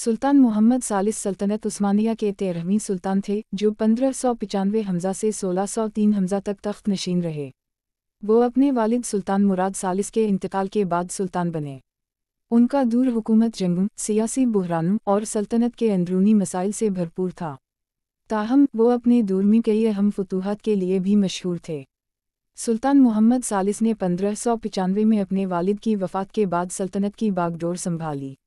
सुल्तान मोहम्मद सालिस सल्तनत उस्मानिया के 13वें सुल्तान थे, जो 1595 हमजा से 1603 हमजा तक तख्त नशीन रहे। वो अपने वालिद सुल्तान मुराद सालिस के इंतकाल के बाद सुल्तान बने। उनका दूर हुकूमत जंगों, सियासी बुहरानों और सल्तनत के अंदरूनी मसाइल से भरपूर था। ताहम वो अपने दूर में कई अहम फतूहात के लिए भी मशहूर थे। सुल्तान मोहम्मद सालिस ने 1595 में अपने वालिद की वफ़ात के बाद सल्तनत की बागडोर संभाली।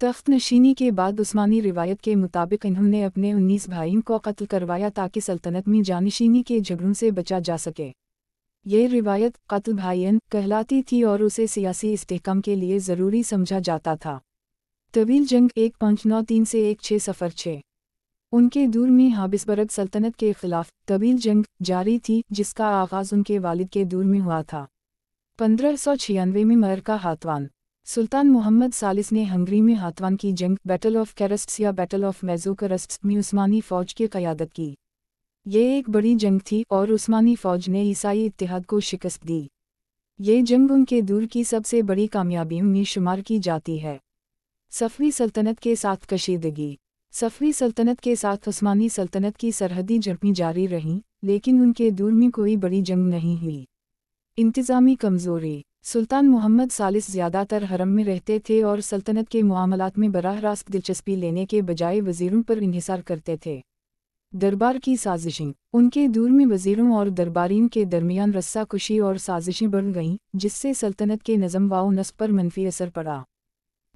तख्त नशीनी के बाद उस्मानी रिवायत के मुताबिक इन्होंने अपने 19 भाइयों को कत्ल करवाया ताकि सल्तनत में जानिशीनी के झगड़ों से बचा जा सके। ये रिवायत कत्ल भाईयन कहलाती थी और उसे सियासी इस्तेहकाम के लिए ज़रूरी समझा जाता था। तवील जंग 1593 से 1606। उनके दूर में हाबिसबर्ग सल्तनत के खिलाफ तवील जंग जारी थी, जिसका आगाज़ उनके वालिद के दूर में हुआ था। 1596 में मरका हातवान। सुल्तान मोहम्मद सालिस ने हंगरी में हातवान की जंग बैटल ऑफ कैरस्ट्स या बैटल ऑफ मेज़ोकरस्ट्स में उस्मानी फ़ौज की क़यादत की। ये एक बड़ी जंग थी और उस्मानी फ़ौज ने ईसाई इत्तेहाद को शिकस्त दी। ये जंग उनके दूर की सबसे बड़ी कामयाबियों में शुमार की जाती है। सफ़वी सल्तनत के साथ कशीदगी। सफ़वी सल्तनत के साथ उस्मानी सल्तनत की सरहदी जंगें जारी रहीं, लेकिन उनके दूर में कोई बड़ी जंग नहीं हुई। इंतज़ामी कमज़ोरी। सुल्तान मोहम्मद सालिस ज़्यादातर हरम में रहते थे और सल्तनत के मामलात में बराह रास्त दिलचस्पी लेने के बजाय वज़ीरों पर इन्हिसार करते थे। दरबार की साजिशें। उनके दूर में वज़ीरों और दरबारियों के दरमियान रस्साकुशी और साजिशें बढ़ गईं, जिससे सल्तनत के नज़म व नस्ब पर मनफी असर पड़ा।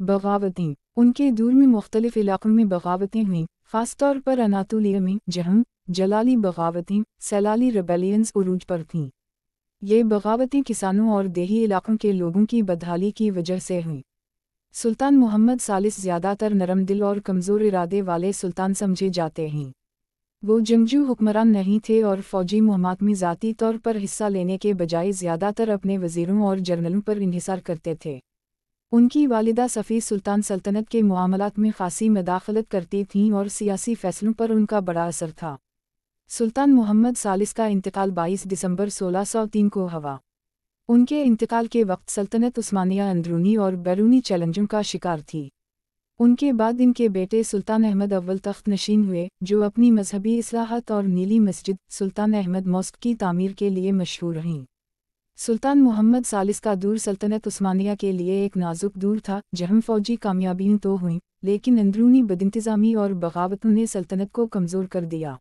बगावतें। उनके दूर में मुख्तलिफ इलाक़ों में बगावतें हुईं, ख़ासतौर पर अनातोलिया में जहम, जलाली बगावतें, सैलाली रेबेलियंस उरूज पर थीं। ये बगावतें किसानों और देही इलाक़ों के लोगों की बदहाली की वजह से हुईं। सुल्तान मोहम्मद सालिस ज़्यादातर नरम दिल और कमज़ोर इरादे वाले सुल्तान समझे जाते हैं। वो जंगजू हुक्मरान नहीं थे और फ़ौजी मुहिमात में ज़ाती तौर पर हिस्सा लेने के बजाय ज़्यादातर अपने वज़ीरों और जर्नलों पर इन्हिसार करते थे। उनकी वालिदा सफ़ी सुल्तान सल्तनत के मामलात में ख़ासी मदाखलत करती थीं और सियासी फ़ैसलों पर उनका बड़ा असर था। सुल्तान मोहम्मद सालिस का इंतकाल 22 दिसंबर 1603 को हुआ। उनके इंतकाल के वक्त सल्तनत उस्मानिया अंदरूनी और बैरूनी चैलेंजों का शिकार थी। उनके बाद इनके बेटे सुल्तान अहमद अव्वल तख्त नशीन हुए, जो अपनी मजहबी इस्लाहत और नीली मस्जिद सुल्तान अहमद मॉस्क की तामीर के लिए मशहूर रहीं। सुल्तान मोहम्मद सालिस का दूर सल्तनत उस्मानिया के लिए एक नाजुक दूर था, जहाँ फ़ौजी कामयाबियाँ तो हुईं, लेकिन अंदरूनी बदइंतज़ामी और बगावतों ने सल्तनत को कमज़ोर कर दिया।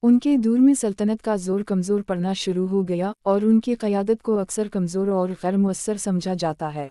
उनके दूर में सल्तनत का ज़ोर कमज़ोर पड़ना शुरू हो गया और उनकी क़यादत को अक्सर कमज़ोर और गैर मुअस्सर समझा जाता है।